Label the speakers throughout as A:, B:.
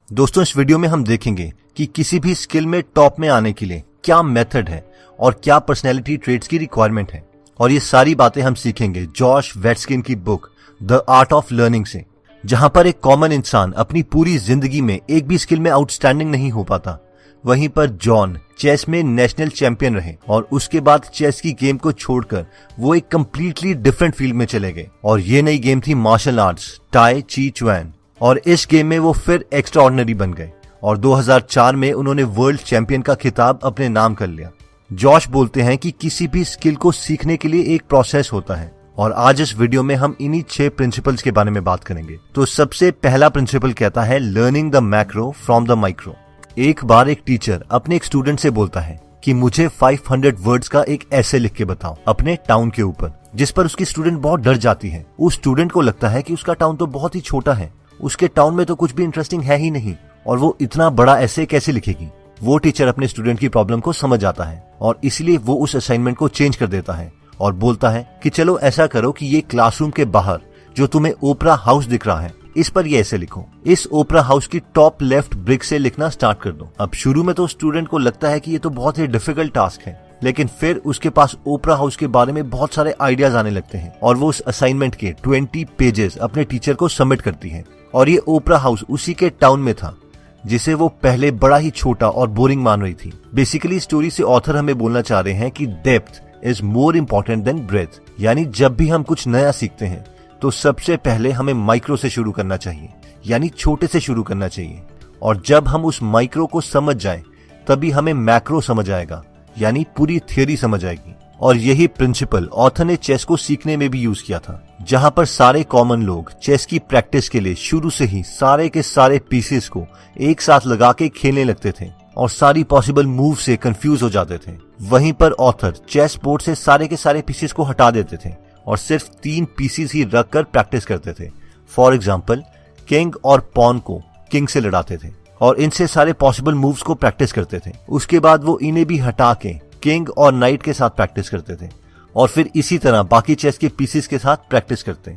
A: दोस्तों, इस वीडियो में हम देखेंगे कि किसी भी स्किल में टॉप में आने के लिए क्या मेथड है और क्या पर्सनैलिटी ट्रेट्स की रिक्वायरमेंट है। और ये सारी बातें हम सीखेंगे जॉश वेट्सकिन की book the art of learning से, जहां पर एक कॉमन इंसान अपनी पूरी जिंदगी में एक भी स्किल में आउटस्टैंडिंग नहीं हो पाता, वहीं पर जॉन चेस में नेशनल चैंपियन रहे और उसके बाद चेस की गेम को छोड़कर वो एक कंप्लीटली डिफरेंट फील्ड में चले गए। और ये नई गेम थी मार्शल आर्ट्स टाई ची चुआन, और इस गेम में वो फिर एक्स्ट्राऑर्डिनरी बन गए और 2004 में उन्होंने वर्ल्ड चैंपियन का खिताब अपने नाम कर लिया। जॉश बोलते हैं कि किसी भी स्किल को सीखने के लिए एक प्रोसेस होता है, और आज इस वीडियो में हम इन्हीं 6 प्रिंसिपल्स के बारे में बात करेंगे। तो सबसे पहला प्रिंसिपल कहता है learning the macro from the micro. एक बार एक टीचर अपने एक स्टूडेंट से बोलता है कि मुझे 500 वर्ड्स का एक ऐसे लिख के बताओ अपने टाउन के ऊपर, जिस पर उसकी स्टूडेंट बहुत डर जाती है। उस स्टूडेंट को लगता है कि उसका टाउन तो बहुत ही छोटा है, उसके टाउन में तो कुछ भी इंटरेस्टिंग है ही नहीं, और वो इतना बड़ा ऐसे कैसे लिखेगी। वो टीचर अपने स्टूडेंट की प्रॉब्लम को समझ आता है और इसलिए वो उस असाइनमेंट को चेंज कर देता है और बोलता है कि चलो ऐसा करो कि ये क्लासरूम के बाहर जो तुम्हें ओपरा हाउस दिख रहा है, इस पर ये ऐसे लिखो। इस ओपरा हाउस की टॉप लेफ्ट ब्रिक से लिखना स्टार्ट कर दो। अब शुरू में तो स्टूडेंट को लगता है कि ये तो बहुत ही डिफिकल्ट टास्क है, लेकिन फिर उसके पास ओपरा हाउस के बारे में बहुत सारे आइडियाज आने लगते हैं और वो उस असाइनमेंट के 20 पेजेस अपने टीचर को सबमिट करती है। और ये ओपरा हाउस उसी के टाउन में था जिसे वो पहले बड़ा ही छोटा और बोरिंग मान रही थी। बेसिकली स्टोरी से ऑथर हमें बोलना चाह रहे हैं कि depth is more important than breadth, यानी जब भी हम कुछ नया सीखते हैं तो सबसे पहले हमें माइक्रो से शुरू करना चाहिए, यानी छोटे से शुरू करना चाहिए। और जब हम उस माइक्रो को समझ जाएं, तभी हमें मैक्रो समझ आएगा, यानी पूरी थियोरी समझ आएगी। और यही प्रिंसिपल ऑथर ने चेस को सीखने में भी यूज किया था, जहां पर सारे कॉमन लोग चेस की प्रैक्टिस के लिए शुरू से ही सारे के सारे पीसेस को एक साथ लगा के खेलने लगते थे और सारी पॉसिबल मूव से कंफ्यूज हो जाते थे। वहीं पर ऑथर चेस बोर्ड से सारे के सारे पीसेस को हटा देते थे और सिर्फ 3 पीसेस ही रख कर प्रैक्टिस करते थे। फॉर एग्जाम्पल, किंग और पॉन को किंग से लड़ाते थे और इनसे सारे पॉसिबल मूव्स को प्रैक्टिस करते थे। उसके बाद वो इन्हें भी हटा के किंग और नाइट के साथ प्रैक्टिस करते थे और फिर इसी तरह बाकी चेस के पीसेस के साथ प्रैक्टिस करते।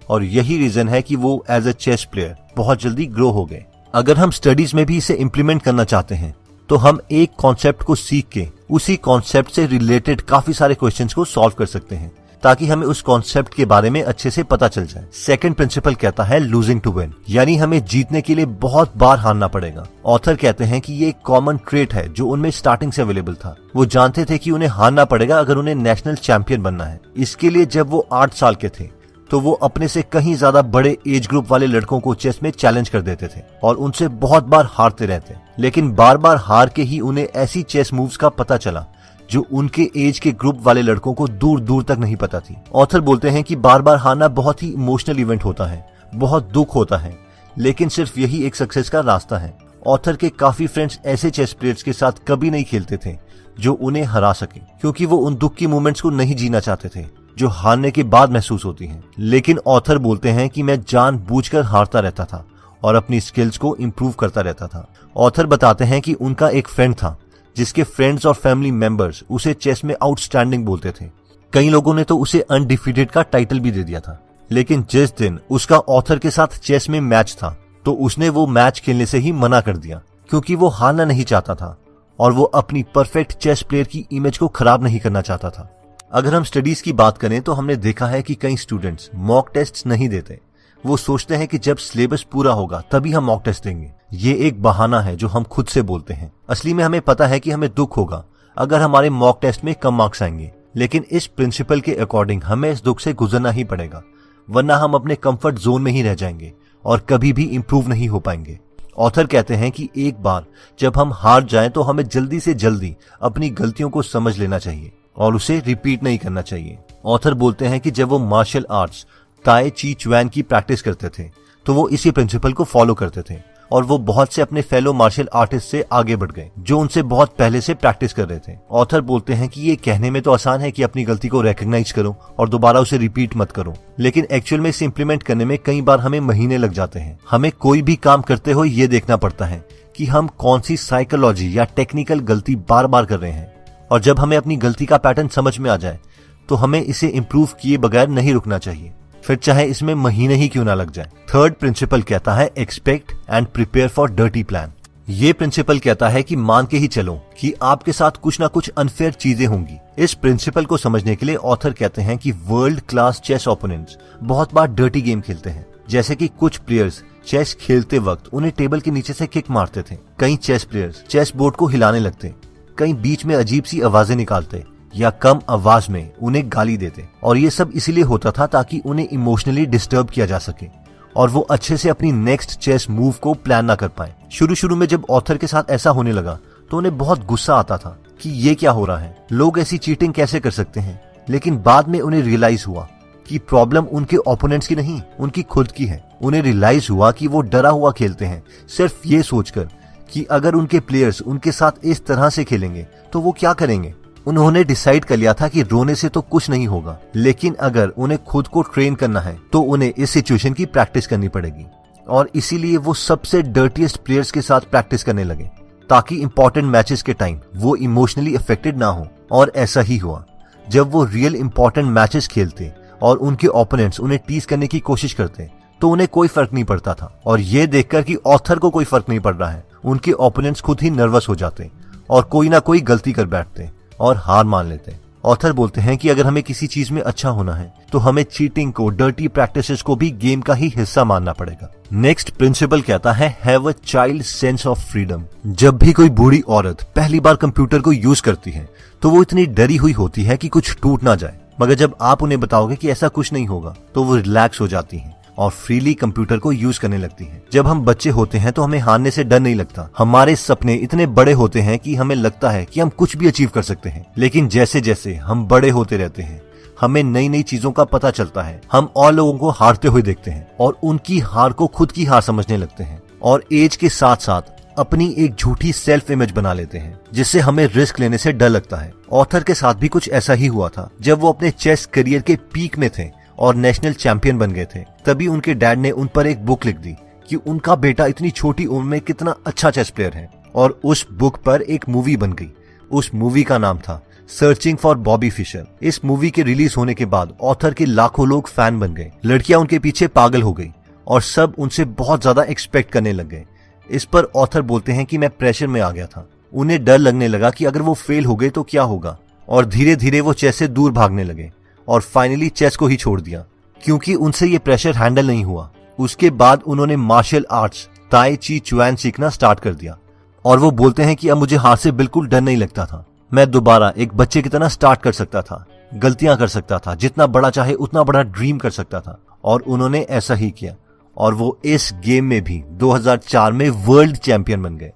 A: और यही रीजन है कि वो एज अ चेस प्लेयर बहुत जल्दी ग्रो हो गए। अगर हम स्टडीज में भी इसे इम्प्लीमेंट करना चाहते हैं तो हम एक कॉन्सेप्ट को सीख के उसी कॉन्सेप्ट से रिलेटेड काफी सारे क्वेश्चंस को सॉल्व कर सकते हैं, ताकि हमें उस कॉन्सेप्ट के बारे में अच्छे से पता चल जाए। सेकंड प्रिंसिपल कहता है लूजिंग टू विन, यानी हमें जीतने के लिए बहुत बार हारना पड़ेगा। ऑथर कहते हैं कि ये एक कॉमन ट्रेट है जो उनमें स्टार्टिंग से अवेलेबल था। वो जानते थे कि उन्हें हारना पड़ेगा अगर उन्हें नेशनल चैंपियन बनना है। इसके लिए जब वो 8 साल के थे तो वो अपने से कहीं ज्यादा बड़े एज ग्रुप वाले लड़कों को चेस में चैलेंज कर देते थे और उनसे बहुत बार हारते रहते, लेकिन बार बार हार के ही उन्हें ऐसी चेस मूव्स का पता चला जो उनके एज के ग्रुप वाले लड़कों को दूर दूर तक नहीं पता थी। ऑथर बोलते हैं कि बार बार हारना बहुत ही इमोशनल इवेंट होता है, बहुत दुख होता है, लेकिन सिर्फ यही एक सक्सेस का रास्ता है। ऑथर के काफी फ्रेंड्स ऐसे चेस प्लेयर्स के साथ कभी नहीं खेलते थे जो उन्हें हरा सके, क्योंकि वो उन दुख की मोमेंट्स को नहीं जीना चाहते थे जो हारने के बाद महसूस होती हैं। लेकिन ऑथर बोलते हैं कि मैं जानबूझकर हारता रहता था और अपनी स्किल्स को इम्प्रूव करता रहता था। ऑथर बताते हैं कि उनका एक फ्रेंड था जिसके फ्रेंड्स और फैमिली मेंबर्स उसे चेस में आउटस्टैंडिंग बोलते थे। कई लोगों ने तो उसे अनडिफीटेड का टाइटल भी दे दिया था। लेकिन जिस दिन उसका ऑथर के साथ चेस में मैच था तो उसने वो मैच खेलने से ही मना कर दिया, क्योंकि वो हारना नहीं चाहता था और वो अपनी परफेक्ट चेस प्लेयर की इमेज को खराब नहीं करना चाहता था। अगर हम स्टडीज की बात करें तो हमने देखा है कि कई स्टूडेंट्स मॉक टेस्ट नहीं देते। वो सोचते हैं कि जब सिलेबस पूरा होगा तभी हम मॉक टेस्ट देंगे। ये एक बहाना है जो हम खुद से बोलते हैं। असली में हमें पता है कि हमें दुख होगा अगर हमारे मॉक टेस्ट में कम मार्क्स आएंगे, लेकिन इस प्रिंसिपल के अकॉर्डिंग हमें इस दुख से गुजरना ही पड़ेगा, वरना हम अपने कंफर्ट जोन में ही रह जाएंगे और कभी भी इंप्रूव नहीं हो पाएंगे। ऑथर कहते हैं कि एक बार जब हम हार जाएं तो हमें जल्दी से जल्दी अपनी गलतियों को समझ लेना चाहिए और उसे रिपीट नहीं करना चाहिए। ऑथर बोलते हैं कि जब वो मार्शल आर्ट्स टाई ची चुआन की प्रैक्टिस करते थे तो वो इसी प्रिंसिपल को फॉलो करते थे और वो बहुत से अपने फेलो मार्शल आर्टिस्ट से आगे बढ़ गए जो उनसे बहुत पहले से प्रैक्टिस कर रहे थे। ऑथर बोलते हैं कि ये कहने में तो आसान है कि अपनी गलती को रिकॉग्नाइज करो और दोबारा उसे रिपीट मत करो, लेकिन एक्चुअल में इसे इम्प्लीमेंट करने में कई बार हमें महीने लग जाते हैं। हमें कोई भी काम करते हुए ये देखना पड़ता है कि हम कौन सी साइकोलॉजी या टेक्निकल गलती बार बार कर रहे हैं, और जब हमें अपनी गलती का पैटर्न समझ में आ जाए तो हमें इसे इम्प्रूव किए बगैर नहीं रुकना चाहिए। फिर चाहे इसमें महीने ही क्यों ना लग जाए। थर्ड प्रिंसिपल कहता है expect and prepare for dirty plan. ये प्रिंसिपल कहता है कि मान के ही चलो कि आपके साथ कुछ ना कुछ अनफेयर चीजें होंगी। इस प्रिंसिपल को समझने के लिए ऑथर कहते हैं कि वर्ल्ड क्लास चेस ओपोनेंट्स बहुत बार डर्टी गेम खेलते हैं। जैसे कि कुछ प्लेयर्स चेस खेलते वक्त उन्हें टेबल के नीचे से किक मारते थे, कई चेस प्लेयर्स चेस बोर्ड को हिलाने लगते, कई बीच में अजीब सी आवाजें निकालते या कम आवाज में उन्हें गाली देते। और ये सब इसीलिए होता था ताकि उन्हें इमोशनली डिस्टर्ब किया जा सके और वो अच्छे से अपनी नेक्स्ट चेस मूव को प्लान ना कर पाए। शुरू में जब ऑथर के साथ ऐसा होने लगा तो उन्हें बहुत गुस्सा आता था कि ये क्या हो रहा है, लोग ऐसी चीटिंग कैसे कर सकते हैं। लेकिन बाद में उन्हें रियलाइज हुआ कि प्रॉब्लम उनके ओपोनेंट्स की नहीं, उनकी खुद की है। उन्हें रियलाइज हुआ कि वो डरा हुआ खेलते हैं सिर्फ ये सोचकर कि अगर उनके प्लेयर्स उनके साथ इस तरह से खेलेंगे तो वो क्या करेंगे। उन्होंने डिसाइड कर लिया था कि रोने से तो कुछ नहीं होगा, लेकिन अगर उन्हें खुद को ट्रेन करना है तो उन्हें इस सिचुएशन की प्रैक्टिस करनी पड़ेगी। और इसीलिए वो सबसे डर्टीएस्ट प्लेयर्स के साथ प्रैक्टिस करने लगे ताकि इंपॉर्टेंट मैचेस के टाइम वो इमोशनली अफेक्टेड ना हो। और ऐसा ही हुआ। जब वो रियल इंपॉर्टेंट मैचेस खेलते और उनके ओपोनेंट्स उन्हें टीज करने की कोशिश करते तो उन्हें कोई फर्क नहीं पड़ता था। और ये देखकर कि ऑथर को कोई फर्क नहीं पड़ रहा है, उनके ओपोनेंट्स खुद ही नर्वस हो जाते और कोई ना कोई गलती कर बैठते और हार मान लेते। ऑथर बोलते हैं कि अगर हमें किसी चीज में अच्छा होना है तो हमें चीटिंग को, डर्टी प्रैक्टिसेस को भी गेम का ही हिस्सा मानना पड़ेगा। नेक्स्ट प्रिंसिपल कहता है have a child sense of freedom. जब भी कोई बूढ़ी औरत पहली बार कंप्यूटर को यूज करती है तो वो इतनी डरी हुई होती है कि कुछ टूट ना जाए, मगर जब आप उन्हें बताओगे कि ऐसा कुछ नहीं होगा तो वो रिलैक्स हो जाती हैं और फ्रीली कंप्यूटर को यूज करने लगती हैं। जब हम बच्चे होते हैं तो हमें हारने से डर नहीं लगता। हमारे सपने इतने बड़े होते हैं कि हमें लगता है कि हम कुछ भी अचीव कर सकते हैं। लेकिन जैसे जैसे हम बड़े होते रहते हैं हमें नई नई चीजों का पता चलता है। हम और लोगों को हारते हुए देखते हैं और उनकी हार को खुद की हार समझने लगते हैं और एज के साथ साथ अपनी एक झूठी सेल्फ इमेज बना लेते हैं जिससे हमें रिस्क लेने से डर लगता है। ऑथर के साथ भी कुछ ऐसा ही हुआ था। जब वो अपने चेस करियर के पीक में थे और नेशनल चैंपियन बन गए थे, तभी उनके डैड ने उन पर एक बुक लिख दी कि उनका बेटा इतनी छोटी उम्र में कितना अच्छा चेस प्लेयर है। और उस बुक पर एक मूवी बन गई। उस मूवी का नाम था सर्चिंग फॉर बॉबी फिशर। इस मूवी के रिलीज होने के बाद ऑथर के लाखों लोग फैन बन गए, लड़कियां उनके पीछे पागल हो गई और सब उनसे बहुत ज्यादा एक्सपेक्ट करने लग गए। इस पर ऑथर बोलते हैं कि मैं प्रेशर में आ गया था। उन्हें डर लगने लगा कि अगर वो फेल हो गए तो क्या होगा और धीरे धीरे वो चेस से दूर भागने लगे और फाइनली चेस को ही छोड़ दिया क्योंकि उनसे ये प्रेशर हैंडल नहीं हुआ। उसके बाद उन्होंने मार्शल आर्ट्स ताई ची चुआन सीखना स्टार्ट कर दिया और वो बोलते हैं कि अब मुझे हार से बिल्कुल डर नहीं लगता था। मैं दोबारा एक बच्चे की तरह स्टार्ट कर सकता था, गलतियां कर सकता था, जितना बड़ा चाहे उतना बड़ा ड्रीम कर सकता था। और उन्होंने ऐसा ही किया और वो इस गेम में भी 2004 में वर्ल्ड चैंपियन बन गए।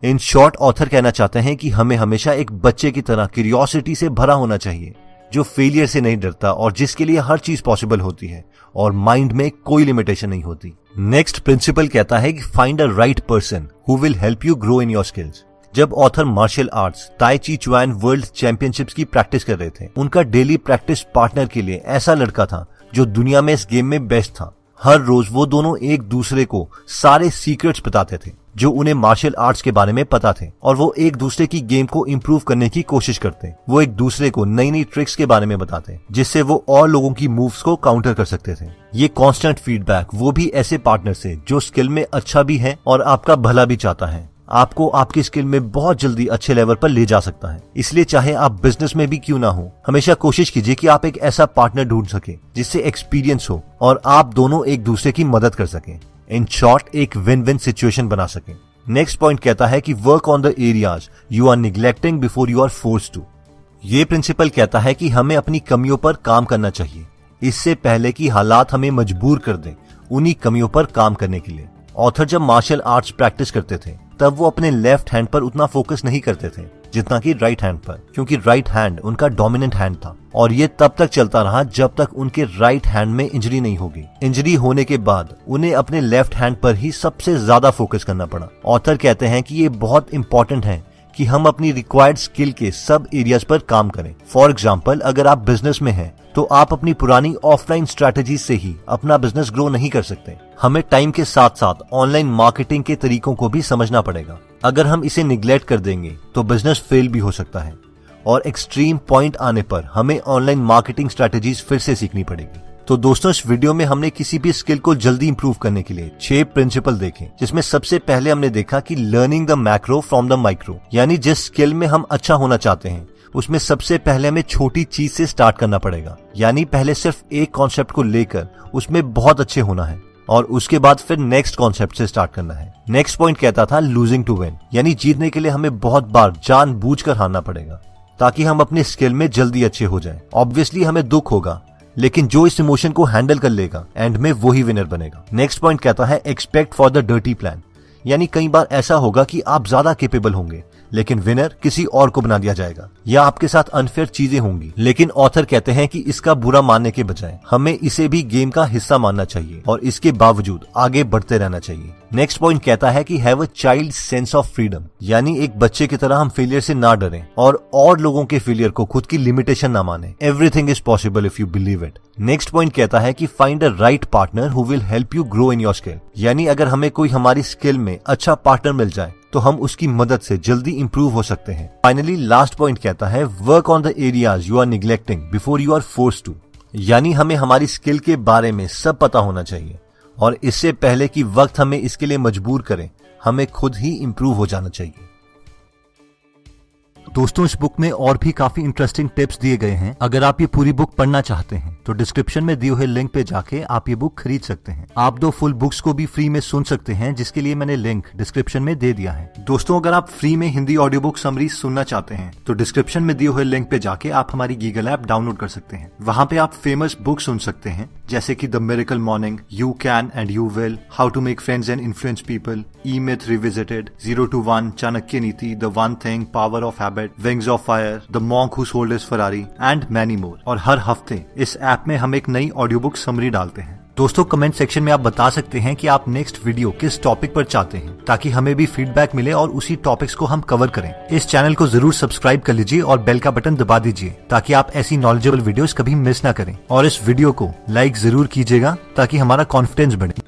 A: इन शॉर्ट ऑथर कहना चाहते हैं कि हमें हमेशा एक बच्चे की तरह क्यूरियोसिटी से भरा होना चाहिए जो फेलियर से नहीं डरता और जिसके लिए हर चीज पॉसिबल होती है और माइंड में कोई लिमिटेशन नहीं होती। नेक्स्ट प्रिंसिपल कहता है कि find a right person who will help you grow in your skills. जब ऑथर मार्शल आर्ट्स ताई ची चुआन वर्ल्ड चैंपियनशिप्स की प्रैक्टिस कर रहे थे, उनका डेली प्रैक्टिस पार्टनर के लिए ऐसा लड़का था जो दुनिया में इस गेम में बेस्ट था। हर रोज वो दोनों एक दूसरे को सारे सीक्रेट्स बताते थे जो उन्हें मार्शल आर्ट्स के बारे में पता थे और वो एक दूसरे की गेम को इम्प्रूव करने की कोशिश करते। वो एक दूसरे को नई नई ट्रिक्स के बारे में बताते जिससे वो और लोगों की मूव्स को काउंटर कर सकते थे। ये कांस्टेंट फीडबैक वो भी ऐसे पार्टनर से जो स्किल में अच्छा भी है और आपका भला भी चाहता है, आपको आपकी स्किल में बहुत जल्दी अच्छे लेवल पर ले जा सकता है। इसलिए चाहे आप बिजनेस में भी क्यों ना हो, हमेशा कोशिश कीजिए कि आप एक ऐसा पार्टनर ढूंढ सके जिससे एक्सपीरियंस हो और आप दोनों एक दूसरे की मदद कर सकें। इन शॉर्ट एक विन विन सिचुएशन बना सकें। नेक्स्ट पॉइंट कहता है कि work on the areas you are neglecting before you are forced to. ये प्रिंसिपल कहता है कि हमें अपनी कमियों पर काम करना चाहिए इससे पहले कि हालात हमें मजबूर कर दें उन्हीं कमियों पर काम करने के लिए। ऑथर जब मार्शल आर्ट्स प्रैक्टिस करते थे तब वो अपने लेफ्ट हैंड पर उतना फोकस नहीं करते थे जितना कि राइट हैंड पर, क्योंकि राइट हैंड उनका डोमिनेंट हैंड था और ये तब तक चलता रहा जब तक उनके राइट हैंड में इंजरी नहीं होगी। इंजरी होने के बाद उन्हें अपने लेफ्ट हैंड पर ही सबसे ज्यादा फोकस करना पड़ा। ऑथर कहते हैं कि ये बहुत इंपॉर्टेंट है कि हम अपनी रिक्वायर्ड स्किल के सब एरियाज पर काम करें। फॉर एग्जाम्पल, अगर आप बिजनेस में हैं तो आप अपनी पुरानी ऑफलाइन स्ट्रैटेजी से ही अपना बिजनेस ग्रो नहीं कर सकते। हमें टाइम के साथ साथ ऑनलाइन मार्केटिंग के तरीकों को भी समझना पड़ेगा। अगर हम इसे निग्लेक्ट कर देंगे तो बिजनेस फेल भी हो सकता है और एक्सट्रीम पॉइंट आने पर हमें ऑनलाइन मार्केटिंग स्ट्रैटेजीज फिर से सीखनी पड़ेगी। तो दोस्तों इस वीडियो में हमने किसी भी स्किल को जल्दी इंप्रूव करने के लिए 6 प्रिंसिपल देखे, जिसमें सबसे पहले हमने देखा कि learning the macro from the micro, यानी जिस स्किल में हम अच्छा होना चाहते हैं उसमें सबसे पहले हमें छोटी चीज से स्टार्ट करना पड़ेगा। यानी पहले सिर्फ एक कॉन्सेप्ट को लेकर उसमें बहुत अच्छे होना है और उसके बाद फिर नेक्स्ट कॉन्सेप्ट से स्टार्ट करना है। नेक्स्ट पॉइंट कहता था लूजिंग टू विन, यानी जीतने के लिए हमें बहुत बार जानबूझकर हारना पड़ेगा ताकि हम अपने स्किल में जल्दी अच्छे हो जाएं। ऑब्वियसली हमें दुख होगा, लेकिन जो इस इमोशन को हैंडल कर लेगा एंड में वही विनर बनेगा। नेक्स्ट पॉइंट कहता है expect for the dirty plan, यानी कई बार ऐसा होगा कि आप ज्यादा केपेबल होंगे लेकिन विनर किसी और को बना दिया जाएगा या आपके साथ अनफेयर चीजें होंगी, लेकिन ऑथर कहते हैं कि इसका बुरा मानने के बजाय हमें इसे भी गेम का हिस्सा मानना चाहिए और इसके बावजूद आगे बढ़ते रहना चाहिए। नेक्स्ट पॉइंट कहता है कि have a child sense of freedom, यानी एक बच्चे की तरह हम फेलियर से ना डरें और लोगों के फेलियर को खुद की लिमिटेशन ना माने। Everything is possible if you believe it. Next point कहता है कि find a right partner who will help you grow in your skill, यानी अगर हमें कोई हमारी स्किल में अच्छा पार्टनर मिल जाए तो हम उसकी मदद से जल्दी इंप्रूव हो सकते हैं। फाइनली लास्ट पॉइंट कहता है work on the areas you are neglecting before you are forced to, यानी हमें हमारी स्किल के बारे में सब पता होना चाहिए और इससे पहले कि वक्त हमें इसके लिए मजबूर करे हमें खुद ही इंप्रूव हो जाना चाहिए। दोस्तों इस बुक में और भी काफी इंटरेस्टिंग टिप्स दिए गए हैं। अगर आप ये पूरी बुक पढ़ना चाहते हैं तो डिस्क्रिप्शन में दिए हुए लिंक पे जाके आप ये बुक खरीद सकते हैं। आप 2 फुल बुक्स को भी फ्री में सुन सकते हैं, जिसके लिए मैंने लिंक डिस्क्रिप्शन में दे दिया है। दोस्तों अगर आप फ्री में हिंदी ऑडियो बुक समरी सुनना चाहते हैं तो डिस्क्रिप्शन में दिए हुए लिंक पे जाके आप हमारी गीगल ऐप डाउनलोड कर सकते हैं। वहाँ पे आप फेमस बुक सुन सकते हैं जैसे कि the miracle morning, you can and you will, how to make friends and influence people, E myth revisited, 0 to 1, Chanakya Niti, the one thing, power of habit, wings of fire, the monk who sold his Ferrari and many more. और हर हफ्ते इस app में हम एक नई audio book summary डालते हैं। दोस्तों कमेंट सेक्शन में आप बता सकते हैं कि आप नेक्स्ट वीडियो किस टॉपिक पर चाहते हैं, ताकि हमें भी फीडबैक मिले और उसी टॉपिक्स को हम कवर करें। इस चैनल को जरूर सब्सक्राइब कर लीजिए और बेल का बटन दबा दीजिए ताकि आप ऐसी नॉलेजेबल वीडियोस कभी मिस ना करें। और इस वीडियो को लाइक जरूर कीजिएगा ताकि हमारा कॉन्फिडेंस बढ़े।